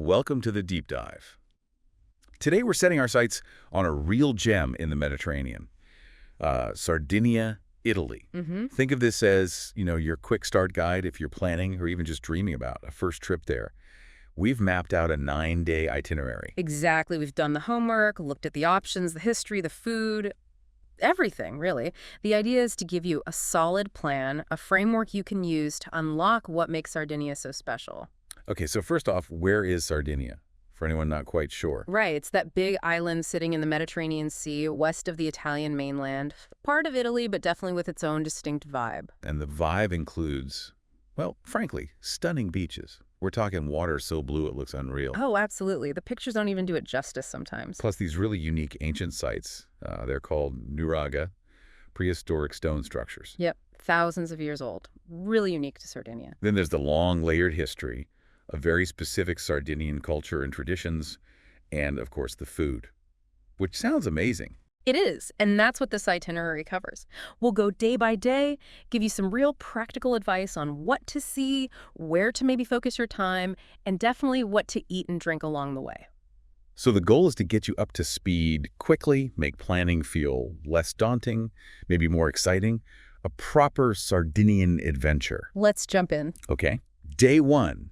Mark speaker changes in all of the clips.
Speaker 1: Welcome to the deep dive. Today we're setting our sights on a real gem in the Mediterranean, Sardinia, Italy. Think of this as, your quick start guide if you're planning or even just dreaming about a first trip there. We've mapped out a 9-day itinerary.
Speaker 2: Exactly. We've done the homework, looked at the options, the history, the food, everything, really. The idea is to give you a solid plan, a framework you can use to unlock what makes Sardinia so special.
Speaker 1: Okay, so first off, where is Sardinia? For anyone not quite sure.
Speaker 2: Right. It's that big island sitting in the Mediterranean Sea, west of the Italian mainland. Part of Italy, but definitely with its own distinct vibe.
Speaker 1: And the vibe includes, well, frankly, stunning beaches. We're talking water so blue it looks unreal.
Speaker 2: Oh, absolutely. The pictures don't even do it justice sometimes.
Speaker 1: Plus these really unique ancient sites. They're called nuraga, prehistoric stone structures.
Speaker 2: Yep. Thousands of years old. Really unique to Sardinia.
Speaker 1: Then there's the long, layered history, a very specific Sardinian culture and traditions, and, of course, the food, which sounds amazing.
Speaker 2: It is, and that's what this itinerary covers. We'll go day by day, give you some real practical advice on what to see, where to maybe focus your time, and definitely what to eat and drink along the way.
Speaker 1: So the goal is to get you up to speed quickly, make planning feel less daunting, maybe more exciting, a proper Sardinian adventure.
Speaker 2: Let's jump in.
Speaker 1: Okay. Day 1.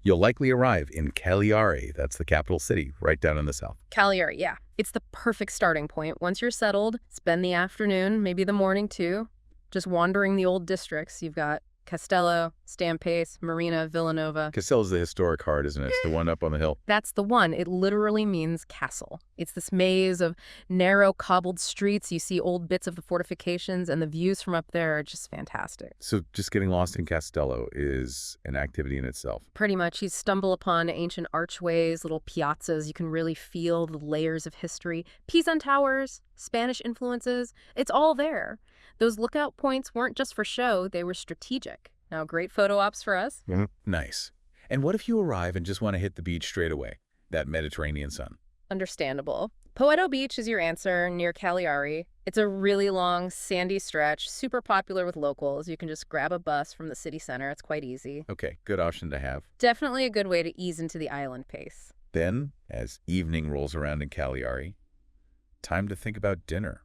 Speaker 1: You'll likely arrive in Cagliari, that's the capital city, right down in the south.
Speaker 2: Cagliari, yeah. It's the perfect starting point. Once you're settled, spend the afternoon, maybe the morning too, just wandering the old districts. You've got Castello, Stampace, Marina, Villanova.
Speaker 1: Castello's the historic heart, isn't it? It's the one up on the hill.
Speaker 2: That's the one. It literally means castle. It's this maze of narrow, cobbled streets. You see old bits of the fortifications, and the views from up there are just fantastic.
Speaker 1: So just getting lost in Castello is an activity in itself.
Speaker 2: Pretty much. You stumble upon ancient archways, little piazzas. You can really feel the layers of history. Pisan towers, Spanish influences. It's all there. Those lookout points weren't just for show, they were strategic. Now, great photo ops for us.
Speaker 1: Nice. And what if you arrive and just want to hit the beach straight away? That Mediterranean sun.
Speaker 2: Understandable. Poeto Beach is your answer, near Cagliari. It's a really long, sandy stretch, super popular with locals. You can just grab a bus from the city center. It's quite easy.
Speaker 1: Okay, good option to have.
Speaker 2: Definitely a good way to ease into the island pace.
Speaker 1: Then, as evening rolls around in Cagliari, time to think about dinner.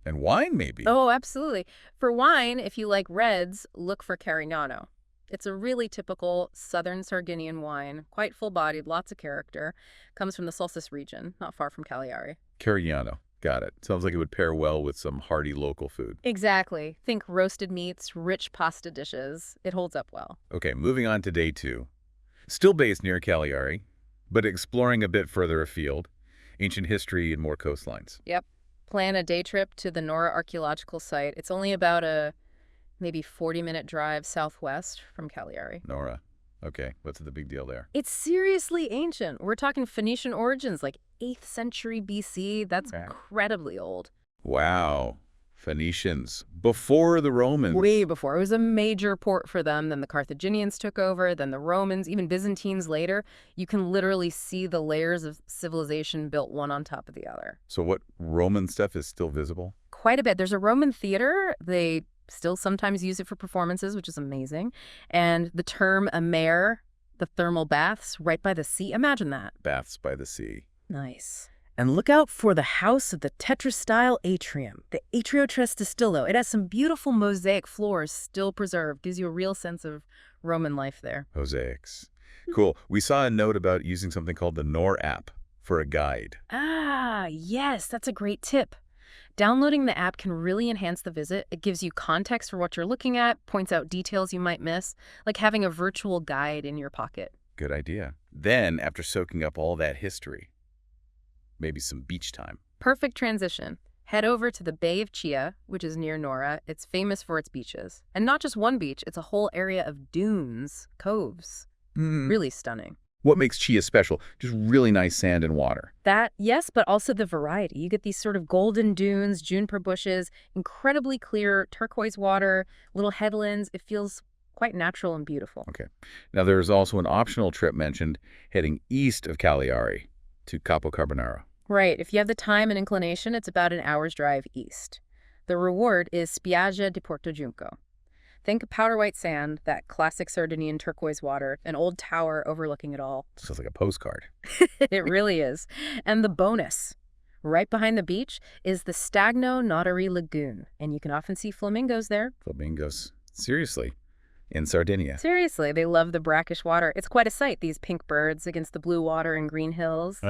Speaker 1: And wine, maybe.
Speaker 2: Oh, absolutely. For wine, if you like reds, look for Carignano. It's a really typical southern Sardinian wine, quite full-bodied, lots of character. Comes from the Solstice region, not far from Cagliari.
Speaker 1: Carignano. Got it. Sounds like it would pair well with some hearty local food.
Speaker 2: Exactly. Think roasted meats, rich pasta dishes. It holds up well.
Speaker 1: Okay, moving on to day 2. Still based near Cagliari, but exploring a bit further afield. Ancient history and more coastlines.
Speaker 2: Yep. Plan a day trip to the Nora archaeological site. It's only about a maybe 40-minute drive southwest from Cagliari.
Speaker 1: Nora. Okay, what's the big deal there?
Speaker 2: It's seriously ancient. We're talking Phoenician origins, like 8th century BC. That's incredibly old.
Speaker 1: Wow. Phoenicians. Before the Romans.
Speaker 2: Way before. It was a major port for them. Then the Carthaginians took over, then the Romans, even Byzantines later. You can literally see the layers of civilization built one on top of the other.
Speaker 1: So what Roman stuff is still visible?
Speaker 2: Quite a bit. There's a Roman theater. They still sometimes use it for performances, which is amazing. And the term amare, the thermal baths right by the sea. Imagine that.
Speaker 1: Baths by the sea.
Speaker 2: Nice. And look out for the house of the tetra-style atrium, the Atrio Trestastillo. It has some beautiful mosaic floors still preserved. Gives you a real sense of Roman life there.
Speaker 1: Mosaics. Cool. We saw a note about using something called the Nor app for a guide.
Speaker 2: Ah, yes, that's a great tip. Downloading the app can really enhance the visit. It gives you context for what you're looking at, points out details you might miss, like having a virtual guide in your pocket.
Speaker 1: Good idea. Then, after soaking up all that history, maybe some beach time.
Speaker 2: Perfect transition. Head over to the Bay of Chia, which is near Nora. It's famous for its beaches. And not just one beach, it's a whole area of dunes, coves. Really stunning.
Speaker 1: What makes Chia special? Just really nice sand and water.
Speaker 2: That, yes, but also the variety. You get these sort of golden dunes, juniper bushes, incredibly clear turquoise water, little headlands. It feels quite natural and beautiful.
Speaker 1: Okay. Now, there's also an optional trip mentioned heading east of Cagliari to Capo Carbonaro.
Speaker 2: Right. If you have the time and inclination, it's about an hour's drive east. The reward is Spiaggia di Porto Giunco. Think powder white sand, that classic Sardinian turquoise water, an old tower overlooking it all.
Speaker 1: Sounds like a postcard.
Speaker 2: It really is. And the bonus, right behind the beach, is the Stagno Notary Lagoon, and you can often see flamingos there.
Speaker 1: Flamingos. Seriously. In Sardinia.
Speaker 2: Seriously, they love the brackish water. It's quite a sight, these pink birds against the blue water and green hills.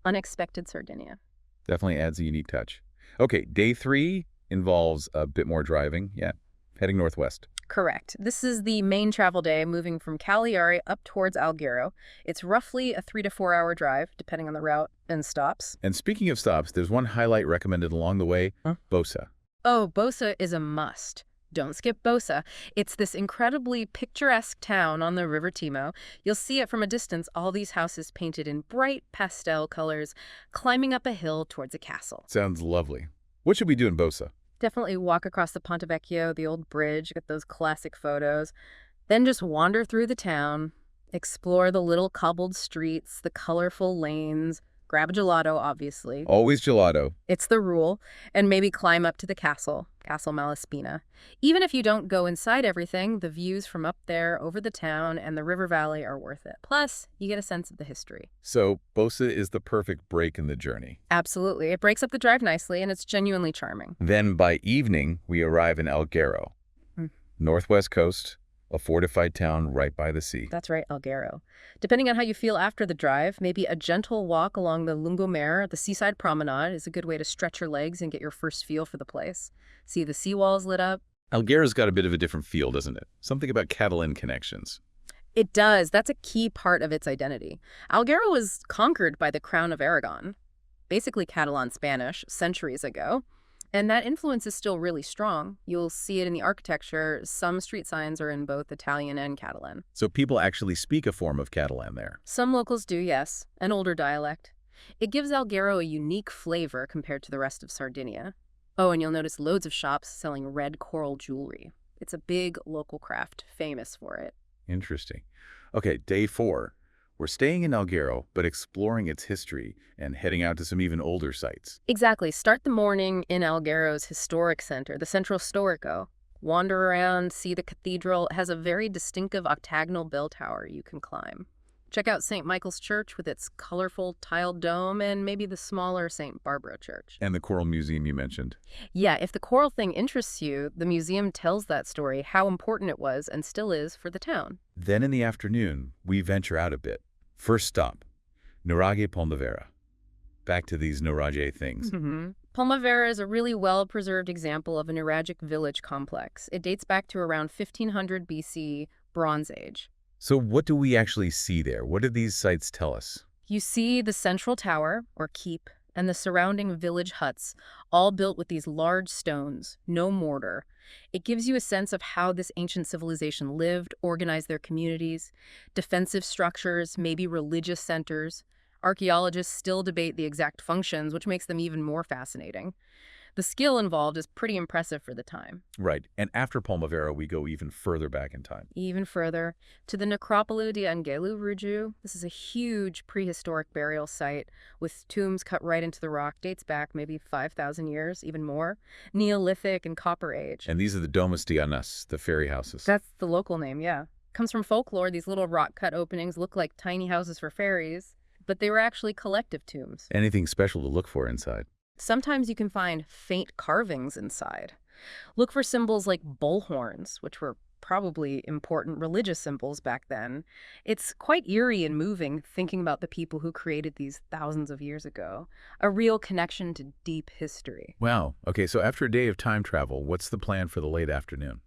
Speaker 2: Unexpected Sardinia.
Speaker 1: Definitely adds a unique touch. Okay, day 3 involves a bit more driving. Yeah, heading northwest.
Speaker 2: Correct. This is the main travel day, moving from Cagliari up towards Alghero. It's roughly a 3 to 4 hour drive, depending on the route and stops.
Speaker 1: And speaking of stops, there's one highlight recommended along the way, Bosa.
Speaker 2: Oh, Bosa is a must. Don't skip Bosa. It's this incredibly picturesque town on the River Timo. You'll see it from a distance, all these houses painted in bright pastel colors, climbing up a hill towards a castle.
Speaker 1: Sounds lovely. What should we do in Bosa?
Speaker 2: Definitely walk across the Ponte Vecchio, the old bridge, get those classic photos. Then just wander through the town, explore the little cobbled streets, the colorful lanes, grab a gelato, obviously.
Speaker 1: Always gelato.
Speaker 2: It's the rule. And maybe climb up to the castle, Castle Malaspina. Even if you don't go inside everything, the views from up there over the town and the river valley are worth it. Plus, you get a sense of the history.
Speaker 1: So Bosa is the perfect break in the journey.
Speaker 2: Absolutely. It breaks up the drive nicely, and it's genuinely charming.
Speaker 1: Then by evening, we arrive in Alghero. Northwest coast, a fortified town right by the sea.
Speaker 2: That's right, Alghero. Depending on how you feel after the drive, maybe a gentle walk along the Lungomare, the seaside promenade, is a good way to stretch your legs and get your first feel for the place. See the seawalls lit up.
Speaker 1: Alghero's got a bit of a different feel, doesn't it? Something about Catalan connections.
Speaker 2: It does. That's a key part of its identity. Alghero was conquered by the Crown of Aragon, basically Catalan Spanish, centuries ago. And that influence is still really strong. You'll see it in the architecture. Some street signs are in both Italian and Catalan.
Speaker 1: So people actually speak a form of Catalan there.
Speaker 2: Some locals do, yes, an older dialect. It gives Alghero a unique flavor compared to the rest of Sardinia. Oh, and you'll notice loads of shops selling red coral jewelry. It's a big local craft, famous for it.
Speaker 1: Interesting. Okay, day 4. We're staying in Alghero, but exploring its history and heading out to some even older sites.
Speaker 2: Exactly. Start the morning in Alghero's historic center, the Centro Storico. Wander around, see the cathedral. It has a very distinctive octagonal bell tower you can climb. Check out St. Michael's Church with its colorful tiled dome, and maybe the smaller St. Barbara Church.
Speaker 1: And the Coral Museum you mentioned.
Speaker 2: Yeah, if the coral thing interests you, the museum tells that story, how important it was and still is for the town.
Speaker 1: Then in the afternoon, we venture out a bit. First stop, Nuraghe Polmavera. Back to these Nuraghe things.
Speaker 2: Polmavera is a really well-preserved example of a nuragic village complex. It dates back to around 1500 BC, Bronze Age.
Speaker 1: So what do we actually see there? What do these sites tell us?
Speaker 2: You see the central tower, or keep, and the surrounding village huts, all built with these large stones, no mortar. It gives you a sense of how this ancient civilization lived, organized their communities, defensive structures, maybe religious centers. Archaeologists still debate the exact functions, which makes them even more fascinating. The skill involved is pretty impressive for the time.
Speaker 1: Right. And after Polmavera, we go even further back in time.
Speaker 2: Even further, to the Necropoli di Angelu Ruju. This is a huge prehistoric burial site with tombs cut right into the rock. Dates back maybe 5,000 years, even more. Neolithic and Copper Age.
Speaker 1: And these are the Domus de Anas, the fairy houses.
Speaker 2: That's the local name, yeah. Comes from folklore. These little rock-cut openings look like tiny houses for fairies, but they were actually collective tombs.
Speaker 1: Anything special to look for inside?
Speaker 2: Sometimes you can find faint carvings inside. Look for symbols like bullhorns, which were probably important religious symbols back then. It's quite eerie and moving thinking about the people who created these thousands of years ago. A real connection to deep history.
Speaker 1: Wow. Okay, so after a day of time travel, what's the plan for the late afternoon?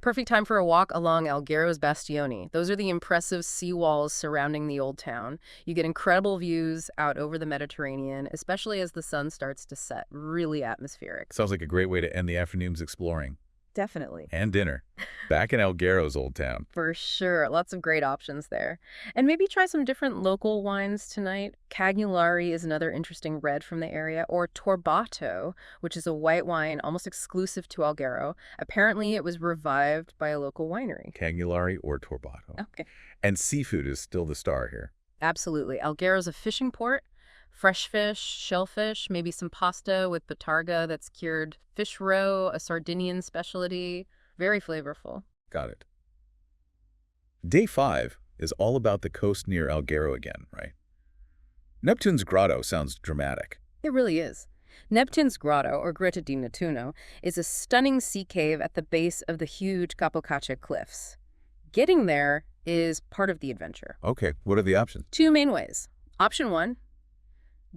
Speaker 2: Perfect time for a walk along Alghero's Bastioni. Those are the impressive seawalls surrounding the old town. You get incredible views out over the Mediterranean, especially as the sun starts to set. Really atmospheric.
Speaker 1: Sounds like a great way to end the afternoons exploring.
Speaker 2: Definitely.
Speaker 1: And dinner. Back in Alghero's old town.
Speaker 2: For sure. Lots of great options there. And maybe try some different local wines tonight. Cagliari is another interesting red from the area, or Torbato, which is a white wine almost exclusive to Alghero. Apparently, it was revived by a local winery.
Speaker 1: Cagliari or Torbato.
Speaker 2: Okay.
Speaker 1: And seafood is still the star here.
Speaker 2: Absolutely. Alghero's a fishing port. Fresh fish, shellfish, maybe some pasta with batarga that's cured. Fish roe, a Sardinian specialty. Very flavorful.
Speaker 1: Got it. Day 5 is all about the coast near Alghero again, right? Neptune's Grotto sounds dramatic.
Speaker 2: It really is. Neptune's Grotto, or Grotta di Nettuno, is a stunning sea cave at the base of the huge Capocaccia cliffs. Getting there is part of the adventure.
Speaker 1: Okay, what are the options?
Speaker 2: 2 main ways. Option 1,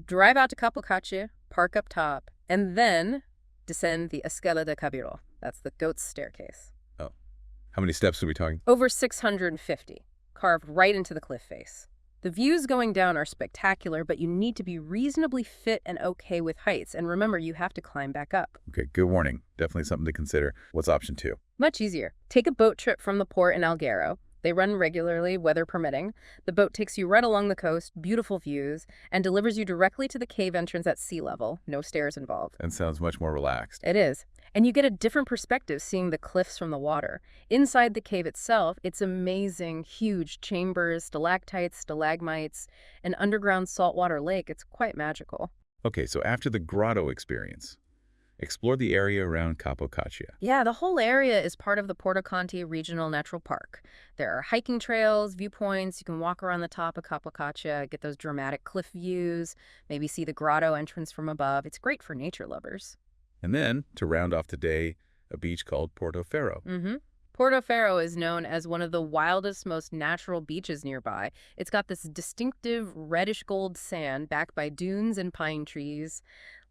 Speaker 2: drive out to Capocaccia, park up top, and then descend the Escala de Cabiro. That's the goat's staircase.
Speaker 1: Oh, how many steps are we talking?
Speaker 2: Over 650, carved right into the cliff face. The views going down are spectacular, but you need to be reasonably fit and okay with heights. And remember, you have to climb back up.
Speaker 1: Okay, good warning. Definitely something to consider. What's option 2?
Speaker 2: Much easier. Take a boat trip from the port in Alghero. They run regularly, weather permitting. The boat takes you right along the coast, beautiful views, and delivers you directly to the cave entrance at sea level. No stairs involved.
Speaker 1: And sounds much more relaxed.
Speaker 2: It is. And you get a different perspective seeing the cliffs from the water. Inside the cave itself, it's amazing, huge chambers, stalactites, stalagmites, an underground saltwater lake. It's quite magical.
Speaker 1: Okay, so after the grotto experience, explore the area around Capocaccia.
Speaker 2: Yeah, the whole area is part of the Porto Conti Regional Natural Park. There are hiking trails, viewpoints. You can walk around the top of Capocaccia, get those dramatic cliff views, maybe see the grotto entrance from above. It's great for nature lovers.
Speaker 1: And then, to round off the day, a beach called Portoferro.
Speaker 2: Portoferro is known as one of the wildest, most natural beaches nearby. It's got this distinctive reddish gold sand backed by dunes and pine trees.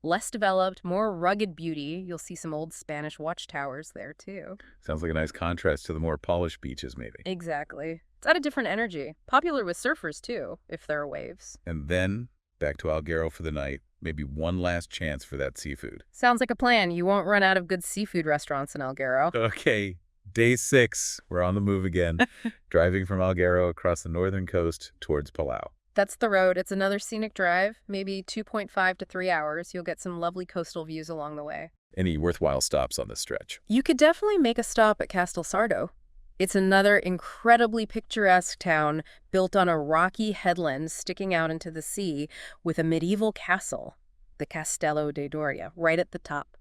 Speaker 2: Less developed, more rugged beauty. You'll see some old Spanish watchtowers there, too.
Speaker 1: Sounds like a nice contrast to the more polished beaches, maybe.
Speaker 2: Exactly. It's got a different energy. Popular with surfers, too, if there are waves.
Speaker 1: And then, back to Alghero for the night. Maybe one last chance for that seafood.
Speaker 2: Sounds like a plan. You won't run out of good seafood restaurants in Alghero.
Speaker 1: Okay, day 6. We're on the move again, driving from Alghero across the northern coast towards Palau.
Speaker 2: That's the road. It's another scenic drive, maybe 2.5 to 3 hours. You'll get some lovely coastal views along the way.
Speaker 1: Any worthwhile stops on this stretch?
Speaker 2: You could definitely make a stop at Castel Sardo. It's another incredibly picturesque town built on a rocky headland sticking out into the sea with a medieval castle, the Castello de Doria, right at the top.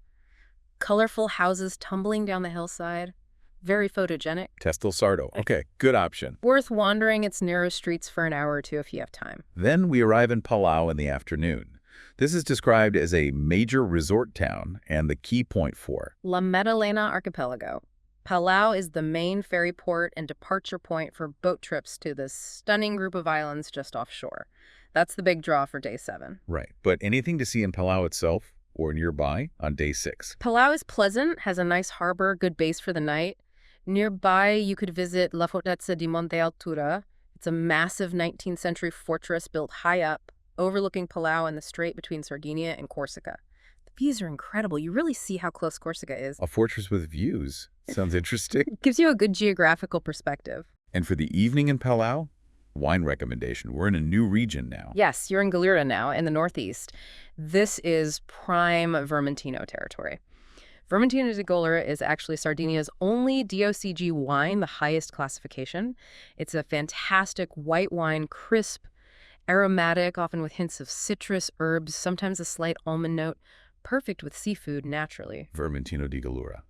Speaker 2: Colorful houses tumbling down the hillside. Very photogenic.
Speaker 1: Castel Sardo. Okay, good option.
Speaker 2: Worth wandering its narrow streets for an hour or two if you have time.
Speaker 1: Then we arrive in Palau in the afternoon. This is described as a major resort town and the key point for
Speaker 2: La Maddalena Archipelago. Palau is the main ferry port and departure point for boat trips to this stunning group of islands just offshore. That's the big draw for day 7.
Speaker 1: Right. But anything to see in Palau itself or nearby on day 6?
Speaker 2: Palau is pleasant, has a nice harbor, good base for the night. Nearby, you could visit La Fortezza di Monte Altura. It's a massive 19th century fortress built high up, overlooking Palau and the strait between Sardinia and Corsica. The views are incredible. You really see how close Corsica is.
Speaker 1: A fortress with views. Sounds interesting.
Speaker 2: Gives you a good geographical perspective.
Speaker 1: And for the evening in Palau, wine recommendation. We're in a new region now.
Speaker 2: Yes, you're in Galura now, in the northeast. This is prime Vermentino territory. Vermentino di Galura is actually Sardinia's only DOCG wine, the highest classification. It's a fantastic white wine, crisp, aromatic, often with hints of citrus, herbs, sometimes a slight almond note. Perfect with seafood naturally.
Speaker 1: Vermentino di Galura.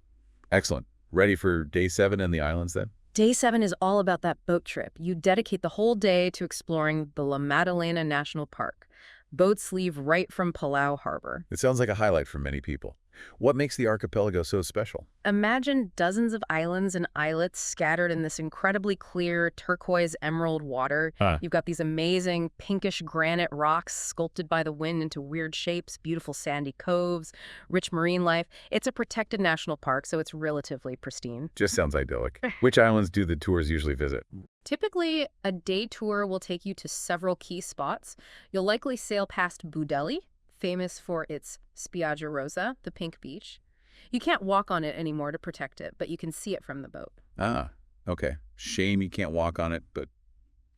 Speaker 1: Excellent. Ready for day 7 and the islands then?
Speaker 2: Day 7 is all about that boat trip. You dedicate the whole day to exploring the La Maddalena National Park. Boats leave right from Palau Harbor.
Speaker 1: It sounds like a highlight for many people. What makes the archipelago so special?
Speaker 2: Imagine dozens of islands and islets scattered in this incredibly clear turquoise emerald water. You've got these amazing pinkish granite rocks sculpted by the wind into weird shapes, beautiful sandy coves, rich marine life. It's a protected national park, so it's relatively pristine.
Speaker 1: Just sounds idyllic. Which islands do the tours usually visit?
Speaker 2: Typically, a day tour will take you to several key spots. You'll likely sail past Budelli, famous for its Spiaggia Rosa, the pink beach. You can't walk on it anymore to protect it, but you can see it from the boat.
Speaker 1: Ah, okay. Shame you can't walk on it, but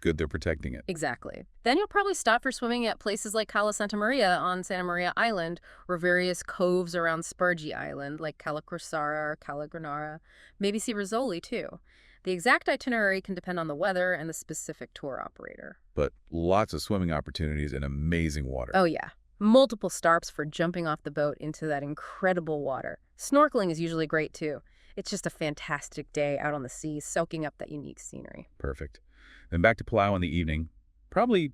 Speaker 1: good they're protecting it.
Speaker 2: Exactly. Then you'll probably stop for swimming at places like Cala Santa Maria on Santa Maria Island, or various coves around Spargi Island, like Cala Corsara or Cala Granara. Maybe see Rizzoli, too. The exact itinerary can depend on the weather and the specific tour operator.
Speaker 1: But lots of swimming opportunities and amazing water.
Speaker 2: Oh, yeah. Multiple stops for jumping off the boat into that incredible water. Snorkeling is usually great, too. It's just a fantastic day out on the sea, soaking up that unique scenery.
Speaker 1: Perfect. Then back to Palau in the evening. Probably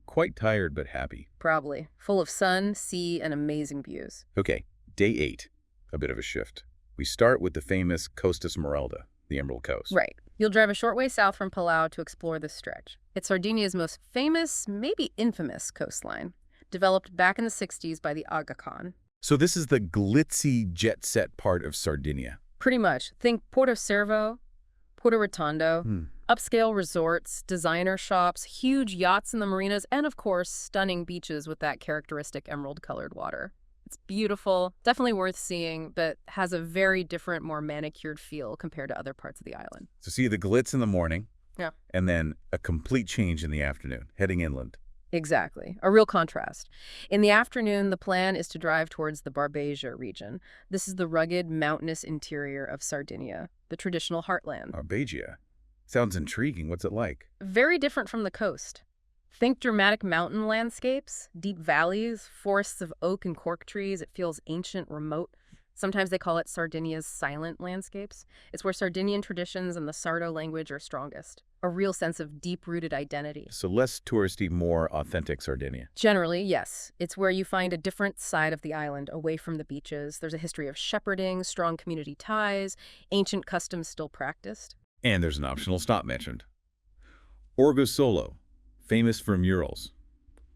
Speaker 1: quite tired but happy.
Speaker 2: Probably. Full of sun, sea, and amazing views.
Speaker 1: Okay, day 8. A bit of a shift. We start with the famous Costa Smeralda, the Emerald Coast.
Speaker 2: Right. You'll drive a short way south from Palau to explore this stretch. It's Sardinia's most famous, maybe infamous coastline, developed back in the 60s by the Aga Khan.
Speaker 1: So this is the glitzy jet-set part of Sardinia.
Speaker 2: Pretty much. Think Porto Cervo, Porto Rotondo, upscale resorts, designer shops, huge yachts in the marinas, and of course, stunning beaches with that characteristic emerald-colored water. It's beautiful, definitely worth seeing, but has a very different, more manicured feel compared to other parts of the island.
Speaker 1: So see the glitz in the morning,
Speaker 2: Yeah.
Speaker 1: and then a complete change in the afternoon, heading inland.
Speaker 2: Exactly. A real contrast. In the afternoon, the plan is to drive towards the Barbegia region. This is the rugged, mountainous interior of Sardinia, the traditional heartland.
Speaker 1: Arbagia. Sounds intriguing. What's it like?
Speaker 2: Very different from the coast. Think dramatic mountain landscapes, deep valleys, forests of oak and cork trees. It feels ancient, remote. Sometimes they call it Sardinia's silent landscapes. It's where Sardinian traditions and the Sardo language are strongest. A real sense of deep-rooted identity.
Speaker 1: So less touristy, more authentic Sardinia.
Speaker 2: Generally, yes. It's where you find a different side of the island, away from the beaches. There's a history of shepherding, strong community ties, ancient customs still practiced.
Speaker 1: And there's an optional stop mentioned. Orgosolo, famous for murals.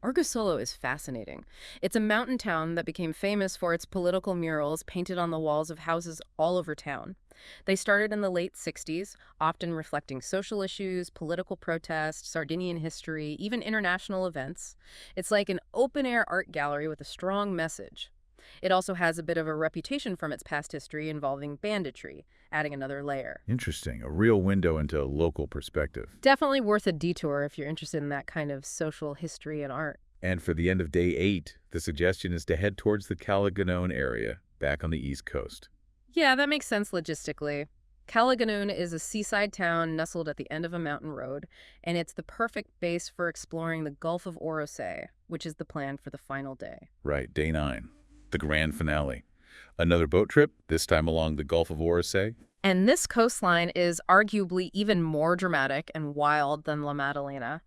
Speaker 2: Orgosolo is fascinating. It's a mountain town that became famous for its political murals painted on the walls of houses all over town. They started in the late 60s, often reflecting social issues, political protest, Sardinian history, even international events. It's like an open-air art gallery with a strong message. It also has a bit of a reputation from its past history involving banditry, adding another layer.
Speaker 1: Interesting. A real window into local perspective.
Speaker 2: Definitely worth a detour if you're interested in that kind of social history and art.
Speaker 1: And for the end of day 8, the suggestion is to head towards the Cagliari area, back on the east coast.
Speaker 2: Yeah, that makes sense logistically. Cagliari is a seaside town nestled at the end of a mountain road, and it's the perfect base for exploring the Gulf of Orosei, which is the plan for the final day.
Speaker 1: Right, day 9, the grand finale. Another boat trip, this time along the Gulf of Orosei.
Speaker 2: And this coastline is arguably even more dramatic and wild than La Maddalena.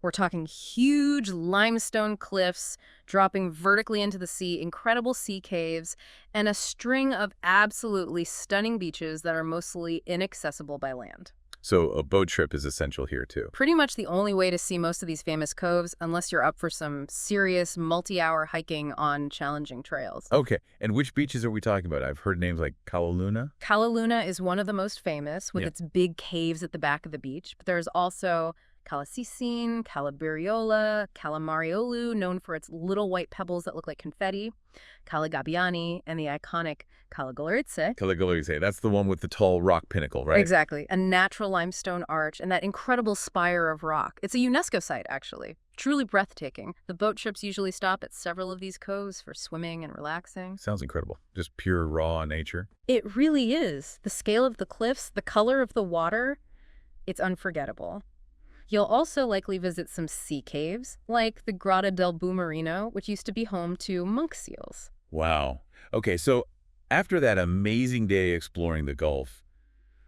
Speaker 2: We're talking huge limestone cliffs dropping vertically into the sea, incredible sea caves, and a string of absolutely stunning beaches that are mostly inaccessible by land.
Speaker 1: So a boat trip is essential here too.
Speaker 2: Pretty much the only way to see most of these famous coves, unless you're up for some serious multi-hour hiking on challenging trails.
Speaker 1: Okay, and which beaches are we talking about? I've heard names like Calaluna.
Speaker 2: Calaluna is one of the most famous, with its big caves at the back of the beach, but there's also Calasicine, Calabriola, Calamariolu, known for its little white pebbles that look like confetti, Calagabbiani, and the iconic Calagolarize.
Speaker 1: Calagolarize, that's the one with the tall rock pinnacle, right?
Speaker 2: Exactly. A natural limestone arch and that incredible spire of rock. It's a UNESCO site, actually. Truly breathtaking. The boat trips usually stop at several of these coves for swimming and relaxing.
Speaker 1: Sounds incredible. Just pure raw nature.
Speaker 2: It really is. The scale of the cliffs, the color of the water, it's unforgettable. You'll also likely visit some sea caves, like the Grotta del Bumarino, which used to be home to monk seals.
Speaker 1: Wow. Okay, so after that amazing day exploring the Gulf,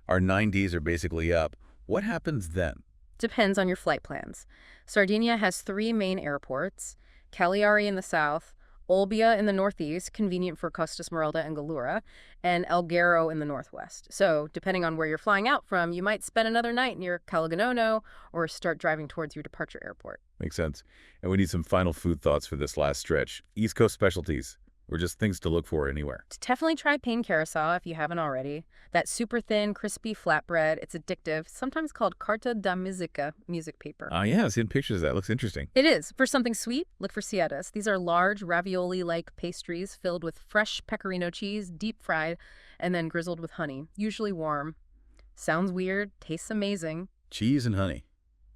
Speaker 1: our 9 days are basically up. What happens then?
Speaker 2: Depends on your flight plans. Sardinia has 3 main airports: Cagliari in the south, Olbia in the northeast, convenient for Costa Smeralda and Gallura, and Alghero in the northwest. So, depending on where you're flying out from, you might spend another night near Cagliari or start driving towards your departure airport.
Speaker 1: Makes sense. And we need some final food thoughts for this last stretch. East Coast specialties, or just things to look for anywhere.
Speaker 2: Definitely try pain carousel if you haven't already. That super thin, crispy flatbread, it's addictive, sometimes called carta da musica, music paper.
Speaker 1: Yeah, I've seen pictures of that. Looks interesting.
Speaker 2: It is. For something sweet, look for sietas. These are large ravioli-like pastries filled with fresh pecorino cheese, deep fried, and then grizzled with honey, usually warm. Sounds weird, tastes amazing.
Speaker 1: Cheese and honey.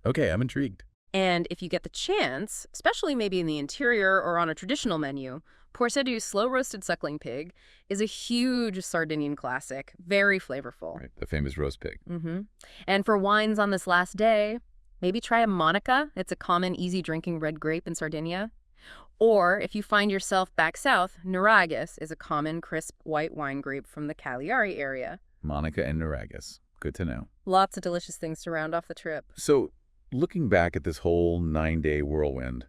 Speaker 1: Okay, I'm intrigued.
Speaker 2: And if you get the chance, especially maybe in the interior or on a traditional menu, Prosecco's slow-roasted suckling pig is a huge Sardinian classic, very flavorful.
Speaker 1: Right, the famous roast pig.
Speaker 2: And for wines on this last day, maybe try a Monica. It's a common, easy-drinking red grape in Sardinia. Or if you find yourself back south, Nuragas is a common, crisp, white wine grape from the Cagliari area.
Speaker 1: Monica and Nuragus. Good to know.
Speaker 2: Lots of delicious things to round off the trip.
Speaker 1: So, looking back at this whole 9-day whirlwind,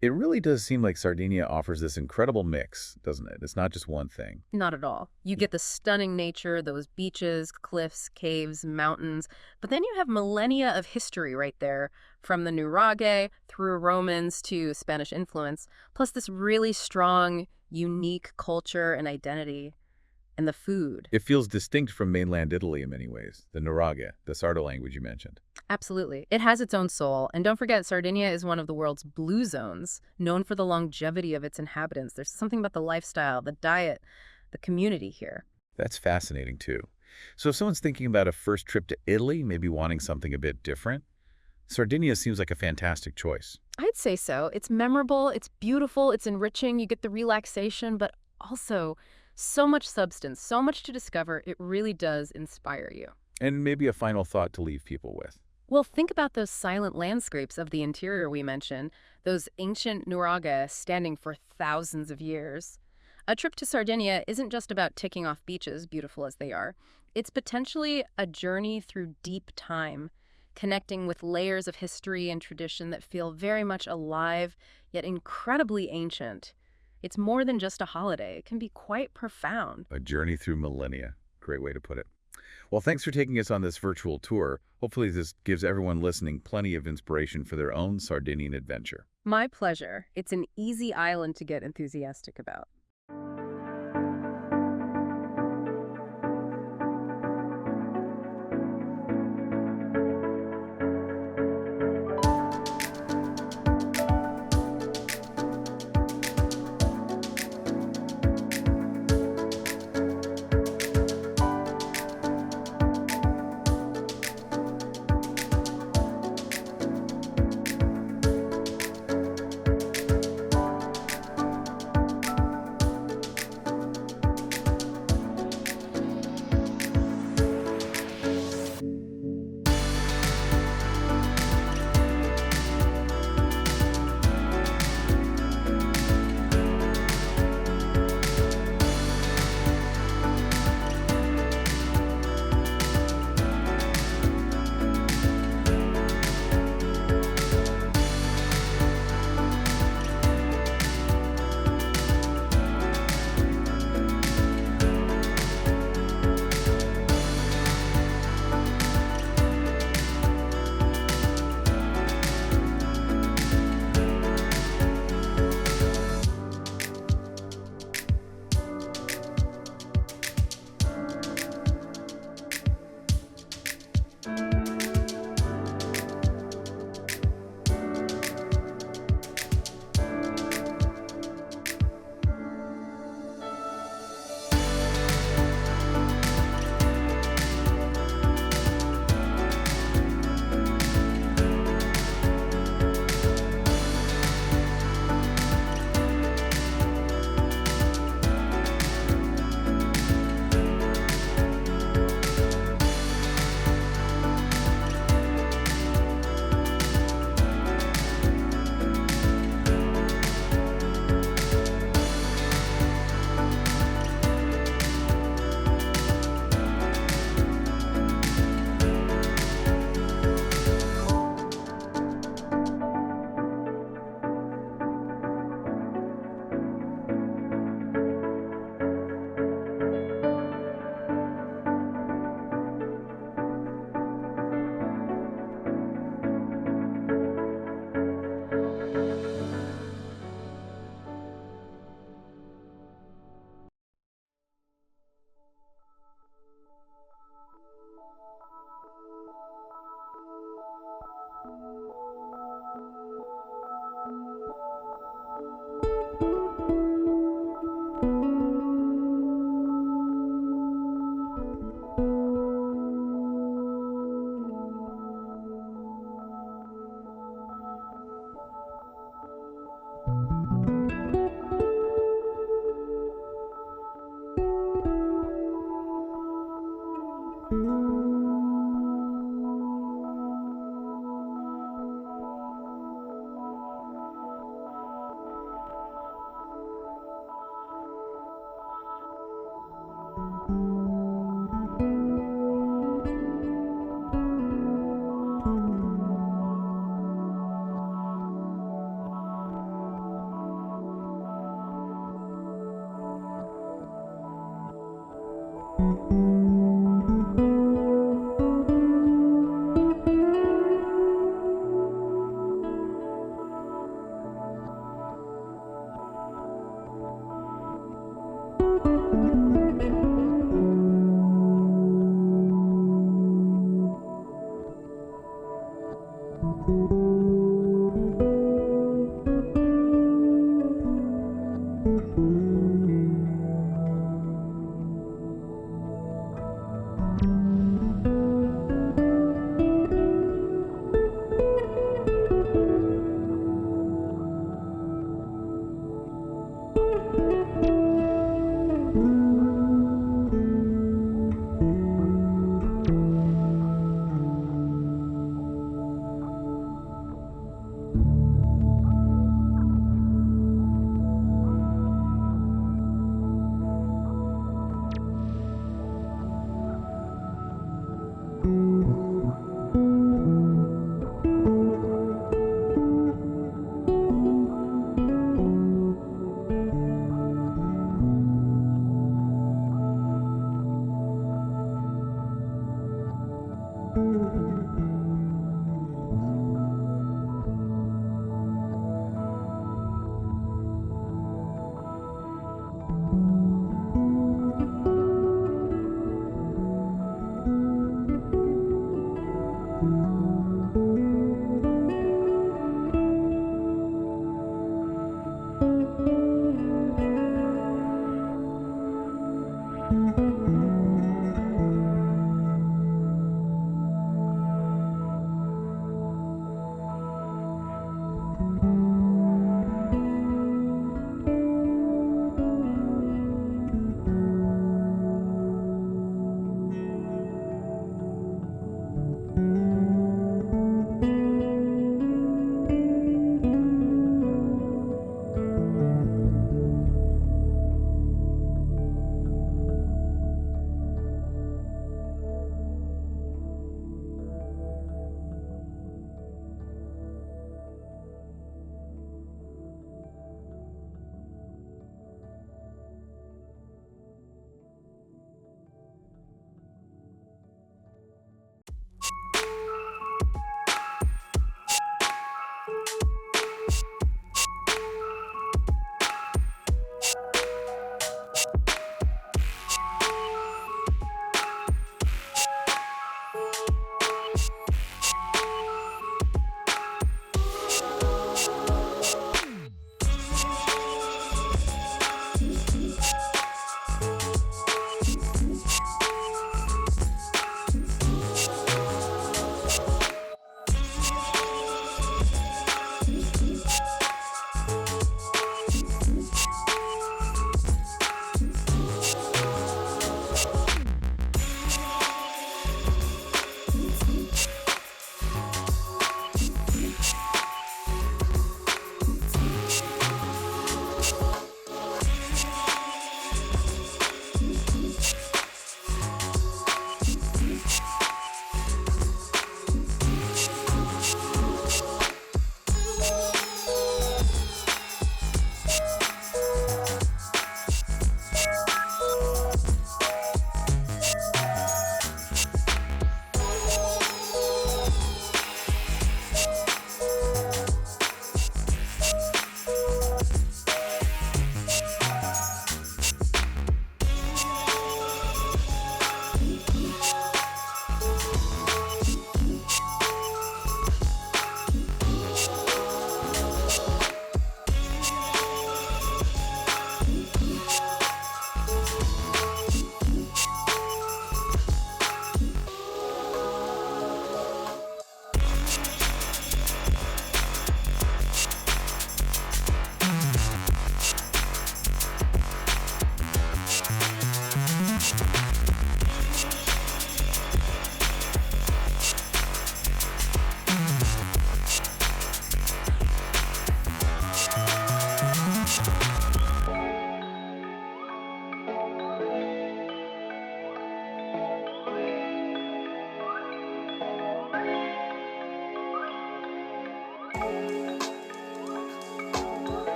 Speaker 1: it really does seem like Sardinia offers this incredible mix, doesn't it? It's not just one thing.
Speaker 2: Not at all. You get the stunning nature, those beaches, cliffs, caves, mountains, but then you have millennia of history right there, from the Nuraghe through Romans to Spanish influence, plus this really strong, unique culture and identity, and the food.
Speaker 1: It feels distinct from mainland Italy in many ways, the Nuraghe, the Sardo language you mentioned.
Speaker 2: Absolutely. It has its own soul. And don't forget, Sardinia is one of the world's blue zones, known for the longevity of its inhabitants. There's something about the lifestyle, the diet, the community here.
Speaker 1: That's fascinating, too. So if someone's thinking about a first trip to Italy, maybe wanting something a bit different, Sardinia seems like a fantastic choice.
Speaker 2: I'd say so. It's memorable, it's beautiful, it's enriching, you get the relaxation, but also so much substance, so much to discover. It really does inspire you.
Speaker 1: And maybe a final thought to leave people with.
Speaker 2: Well, think about those silent landscapes of the interior we mentioned, those ancient nuraghe standing for thousands of years. A trip to Sardinia isn't just about ticking off beaches, beautiful as they are. It's potentially a journey through deep time, connecting with layers of history and tradition that feel very much alive, yet incredibly ancient. It's more than just a holiday. It can be quite profound.
Speaker 1: A journey through millennia. Great way to put it. Well, thanks for taking us on this virtual tour. Hopefully this gives everyone listening plenty of inspiration for their own Sardinian adventure.
Speaker 2: My pleasure. It's an easy island to get enthusiastic about.